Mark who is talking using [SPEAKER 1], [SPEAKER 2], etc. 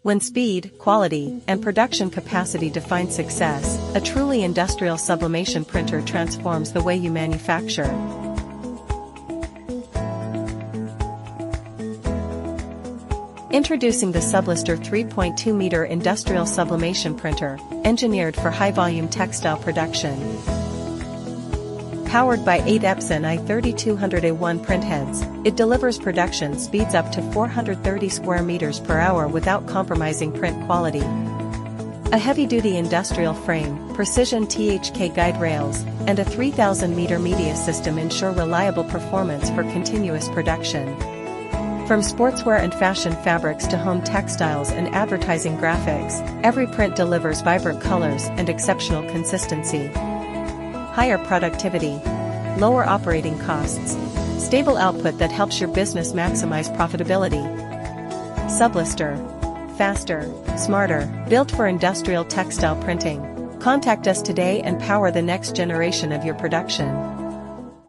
[SPEAKER 1] When speed, quality, and production capacity define success, a truly industrial sublimation printer transforms the way you manufacture. Introducing the Sublistar 3.2-meter industrial sublimation printer, engineered for high-volume textile production. Powered by 8 Epson I3200-A1 printheads, it delivers production speeds up to 430 square meters per hour without compromising print quality. A heavy-duty industrial frame, precision THK guide rails, and a 3,000-meter media system ensure reliable performance for continuous production. From sportswear and fashion fabrics to home textiles and advertising graphics, every print delivers vibrant colors and exceptional consistency. Higher productivity, lower operating costs, stable output that helps your business maximize profitability. Sublistar. Faster, smarter, built for industrial textile printing. Contact us today and power the next generation of your production.